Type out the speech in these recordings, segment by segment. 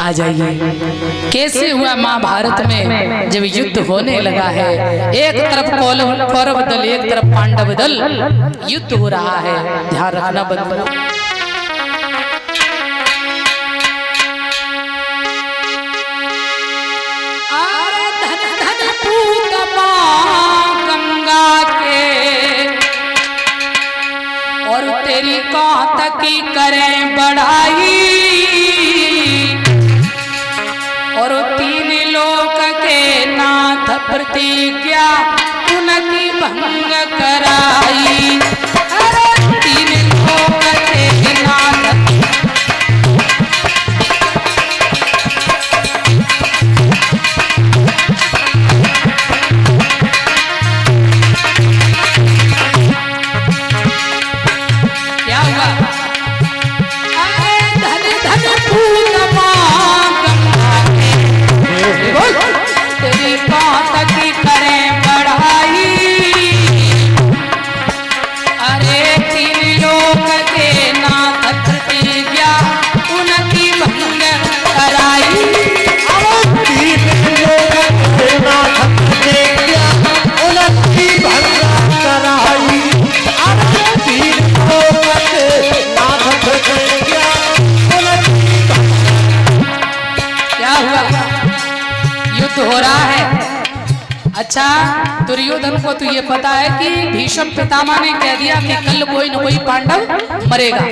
आ जाइए। कैसे हुआ महाभारत में जब युद्ध होने लगा है, एक तरफ कौरव दल, एक तरफ पांडव दल, युद्ध हो रहा है। ध्यान रखना बंधुओं, गंगा के और तेरी कौत की करें बढ़ाई, और तीन लोक के नाथ प्रतिज्ञा उनकी भंग कराई। अरे तीन लोक के नाथ क्या हुआ? अरे धन धन पूत तेरी कौत की करें बढ़ाई, अरे तीन लोक के नाथ प्रतिज्ञा उनकी भंग कराई। तीन लोक के नाथ प्रतिज्ञा उनकी भंग कराई। तीन लोक के नाथ प्रतिज्ञा उनकी। क्या हुआ? युद्ध हो रहा है। अच्छा, दुर्योधन को तो ये पता है कि भीष्म पितामह ने कह दिया कि कल कोई न कोई पांडव मरेगा।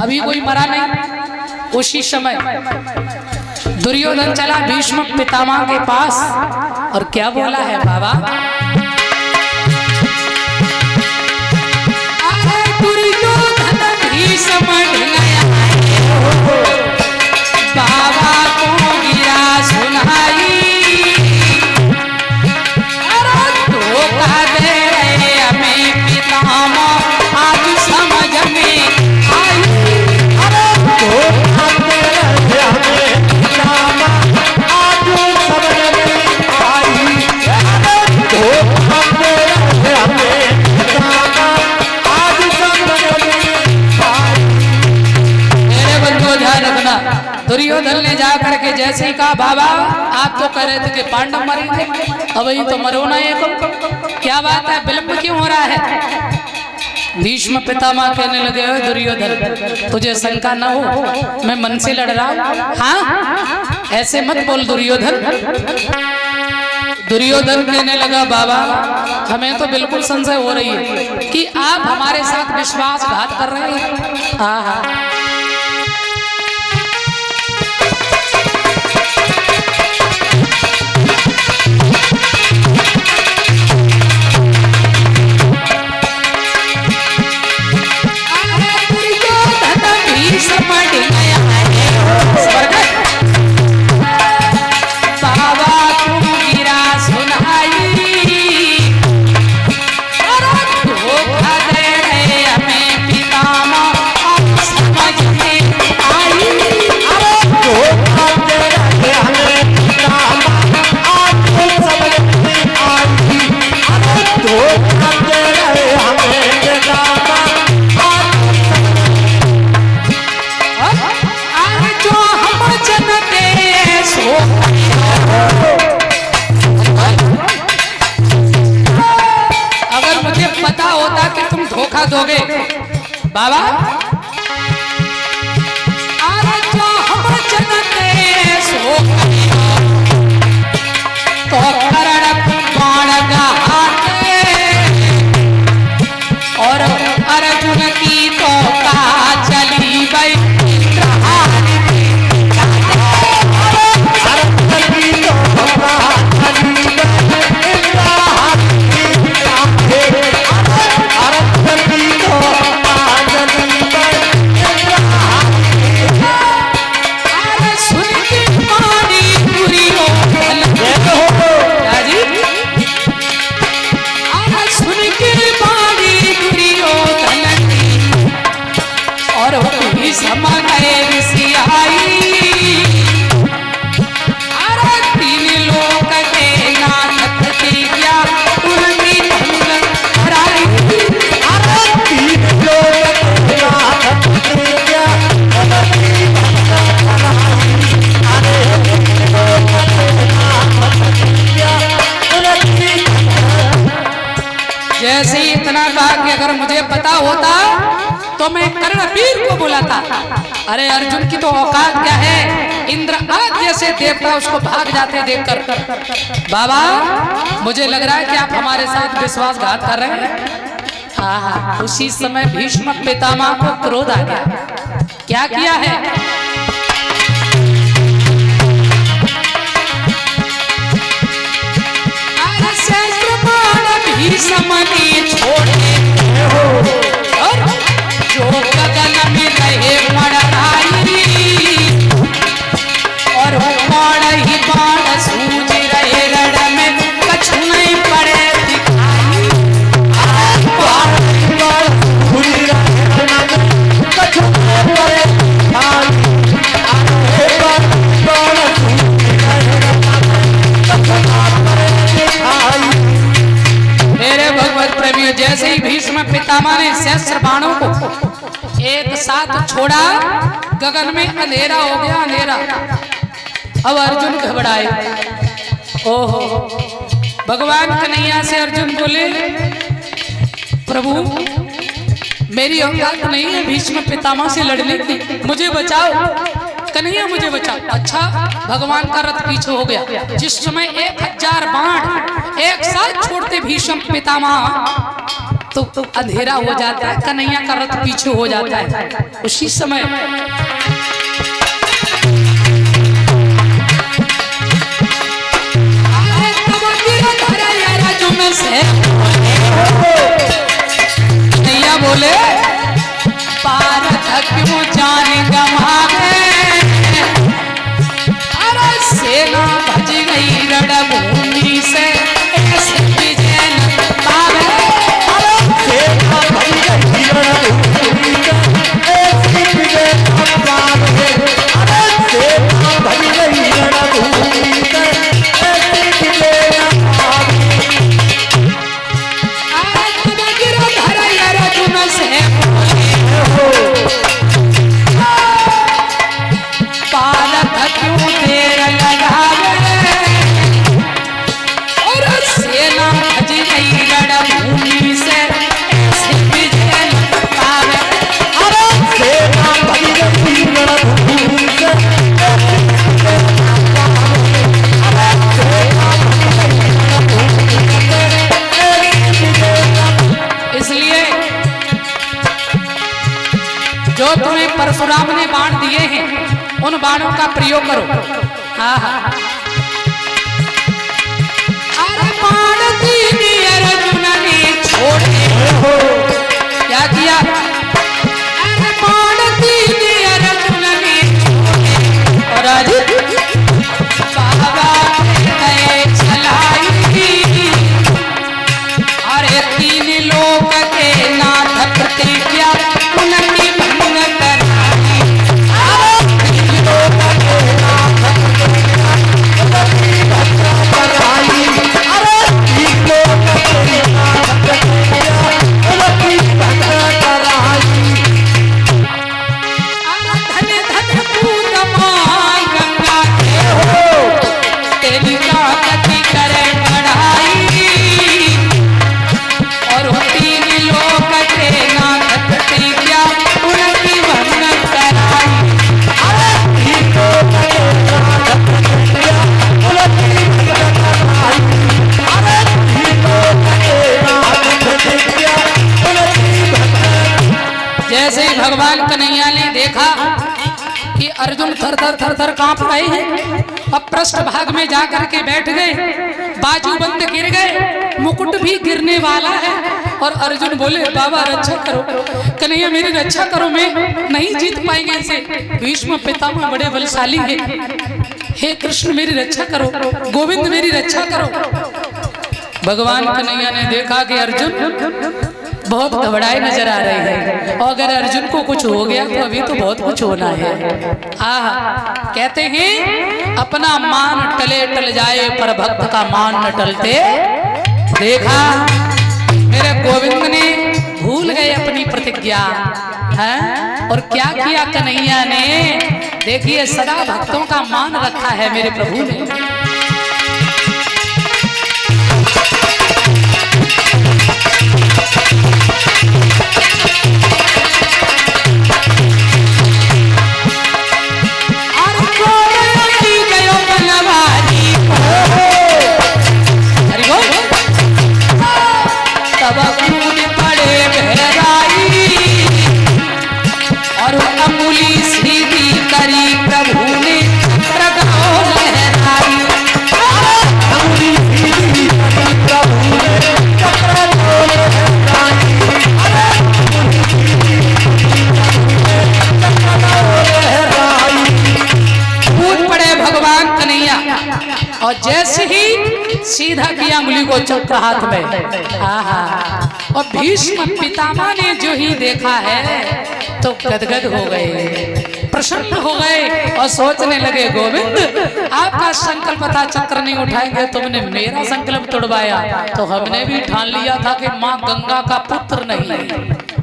अभी कोई मरा नहीं। उसी समय दुर्योधन चला भीष्म पितामह के पास और क्या बोला है? बाबा, दुर्योधन भीष्म ढिलाया बाबा को गिरा सुनाई। आज समझ में आई, अरे धोखा दे रहे हमें पितामह, आज समझ में आई। अरे धोखा दे रहे हमें पितामह, आज समझ में आई। मेरे बंधुओं ध्यान रखना, दुर्योधन ने जाकर के जैसे ही कहा, बाबा आप तो कह रहे थे कि पांडव मरेंगे, अब ही तो मरो ना एक, क्या बात है, विलंब क्यों हो रहा है? भीष्म पितामह कहने लगे, दुर्योधन तुझे शंका न हो मैं मन से लड़ रहा हूं। हाँ ऐसे मत बोल दुर्योधन। दुर्योधन कहने लगा, बाबा हमें तो बिल्कुल संशय हो रही है कि आप हमारे साथ विश्वासघात कर रहे हैं। हाँ दोगे बाबा, अरे जो हम जनते सो तो करण बाण गहाते, और अर्जुन की तो का चली गई Thank you. पता होता तो मैं कर्णवीर को बुलाता। अरे अर्जुन की तो औकात क्या है, इंद्र आदि जैसे देवता उसको भाग जाते देखकर। बाबा मुझे लग रहा है कि आप हमारे साथ विश्वासघात कर रहे हैं। हाँ, उसी समय भीष्म पितामह को क्रोध आ गया। क्या किया है? भीष्म ने छोड़े और जो गगन में रहे मड़राई और बाण ही बाण सूझ रहे रण में कछु नहीं पड़े दिखाई। बाण ही बाण सूझ रहे रण में कछु नहीं पड़े दिखाई। बाण ही बाण सूझ रहे रण में कछु नहीं पड़े दिखाई। मेरे भगवत प्रेमियों, जैसे ही भीष्म पितामह ने सहस्त्र बाणों को एक साथ छोड़ा, गगन में अंधेरा हो गया, अंधेरा। अब अर्जुन घबराए। ओहो, भगवान कन्हैया से अर्जुन बोले, प्रभु मेरी औकात नहीं है भीष्म पितामह से लड़ने की, मुझे बचाओ कन्हैया, मुझे बचाओ। अच्छा, भगवान का रथ पीछे हो गया। जिस समय 1000 बाण एक साथ छोड़ते भीष्म पितामह तो अंधेरा हो जाता है, कन्हैया का रथ पीछे हो जाता है। उसी समय कन्हैया बोले, पारथ क्यों जान गंवावे, अरे सेना भज गई रणभूमि से ऐसे विजय न पावे। सेना भज गई रणभूमि से ऐसे विजय न पावे। अरे सेना भज गई रणभूमि से ऐसे विजय न पावे। अरे तुम गिरधर अर्जुन से पारथ क्यों देर लगावे, और सेना भज गई रणभूमि से ऐसे विजय न पावे। अरे सेना भज गई रणभूमि से ऐसे विजय न पावे। अरे सेना भज गई रणभूमि से ऐसे विजय न पावे। इसलिए जो तुम्हें परशुराम ने बाण दिए हैं उन बाणों का प्रयोग करो। हाँ हाँ, अरे बाण दीनी अर्जुन ने छोड़े, क्या किया? अरे बाण दीनी अर्जुन ने छोड़े और बाबा गए चलाई। अरे 3 लोक के नाथ प्रतिज्ञा उनकी भंग कराई। तीन लोक के नाथ प्रतिज्ञा उनकी भंग कराई। अरे तीन लोक के नाथ प्रतिज्ञा उनकी भंग कराई। धन धन पूत मां गंगा के हो, तेरी ताकत करे बढ़ाई। और 3 लोक के नाथ प्रतिज्ञा उनकी भंग कराई। अरे तीन लोक के नाथ प्रतिज्ञा उनकी भंग कराई। अरे तीन लोक के नाथ प्रतिज्ञा उनकी भंग। जैसे ही भगवान कन्हैया ने देखा कि अर्जुन थर थर कांप रहे हैं, अब पृष्ठ भाग में जाकर के बैठ गए, बाजूबंद गिर गए, मुकुट भी गिरने वाला है। और अर्जुन बोले, बाबा रक्षा करो, कन्हैया मेरी रक्षा करो, मैं नहीं जीत पाएंगे इसे, भीष्म पितामह बड़े बलशाली हैं। हे कृष्ण मेरी रक्षा करो, गोविंद मेरी रक्षा करो। भगवान कन्हैया ने देखा कि अर्जुन बहुत घबराए नजर आ रहे हैं, और अगर अर्जुन को कुछ हो गया तो अभी तो बहुत कुछ होना है। आहा, कहते हैं अपना मान टले टल जाए पर भक्त का मान न टलते। देखा मेरे गोविंद ने भूल गए अपनी प्रतिज्ञा है, और क्या किया कन्हैया ने? देखिए सदा भक्तों का मान रखा है मेरे प्रभु ने। और जैसे ही सीधा किया उंगली को चक्र हाथ में, आहा, और भीष्म पितामह ने जो ही देखा है तो गदगद हो गए, प्रसन्न हो गए और सोचने लगे, गोविंद आपका संकल्प था चक्र नहीं उठाएंगे, तुमने मेरा संकल्प तोड़वाया, तो हमने भी ठान लिया था कि माँ गंगा का पुत्र नहीं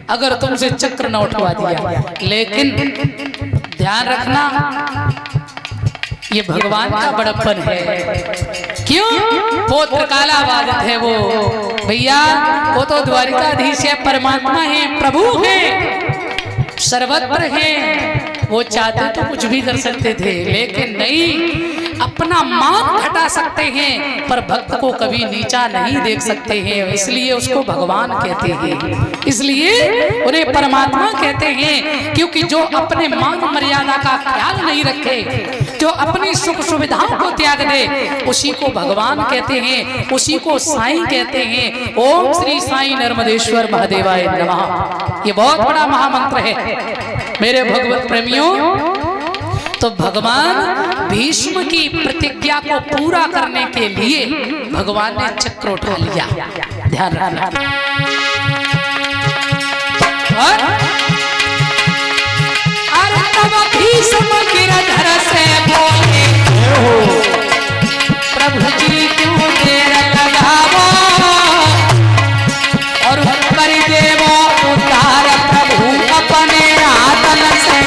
अगर तुमसे चक्र न उठवा दिया। लेकिन ध्यान रखना, ये भगवान का बड़प्पन है। क्यों? पुत्र काला बाधित है वो भैया, वो तो द्वारिकाधीश है, परमात्मा है, प्रभु है, सर्वत्र है। वो चाहते तो कुछ भी कर सकते थे, लेकिन नहीं, अपना मान घटा सकते हैं पर भक्त को कभी नीचा नहीं देख सकते हैं, इसलिए उसको भगवान कहते हैं, इसलिए उन्हें परमात्मा कहते हैं। क्योंकि जो अपने मान मर्यादा का ख्याल नहीं रखे, जो अपनी सुख सुविधाओं को त्याग दे, उसी को भगवान कहते हैं, उसी को साईं कहते हैं। ओम श्री साईं नर्मदेश्वर महादेवाय नमः। ये बहुत बड़ा महामंत्र है मेरे भगवत प्रेमियों। तो भगवान भीष्म की प्रतिज्ञा को पूरा करने के लिए भगवान ने चक्र उठा लिया। ध्यान रखना। और अरे तब भीष्म गिरधर से बोले, प्रभु जी क्यों देर लगावो और कर देवो उद्धार, प्रभु अपने आतन से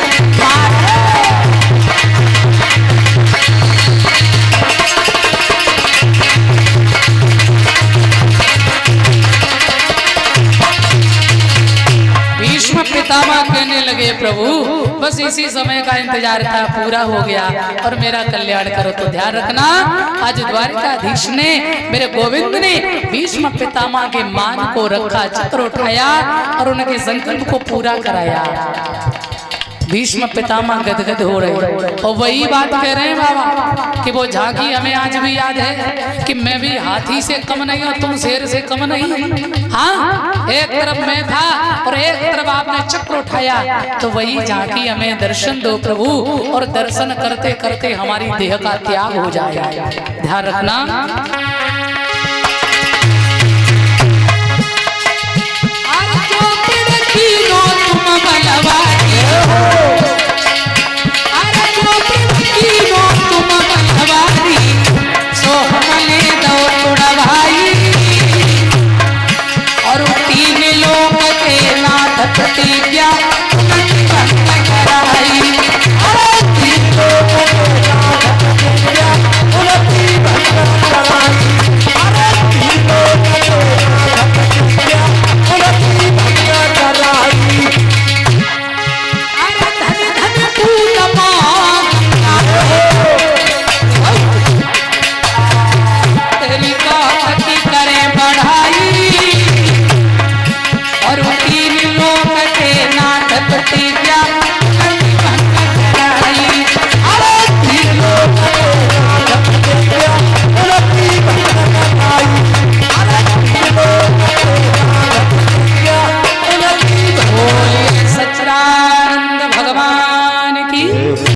पितामह कहने लगे, प्रभु बस इसी समय का इंतजार था, पूरा हो गया और मेरा कल्याण करो। तो ध्यान रखना, आज द्वारिकाधीश ने, मेरे गोविंद ने भीष्म पितामह के मान को रखा, चक्र उठाया और उनके संकल्प को पूरा कराया। भीष्म पितामह गदगद हो रहे और वही बात कह रहे हैं बाबा कि वो झांकी हमें आज भी याद है कि मैं भी हाथी से कम नहीं और तुम शेर से कम नहीं। हाँ, एक तरफ मैं था और एक तरफ आपने चक्र उठाया, तो वही झांकी हमें दर्शन दो प्रभु, और दर्शन करते करते हमारी देह का त्याग हो जाए। ध्यान रखना। तुम बलवान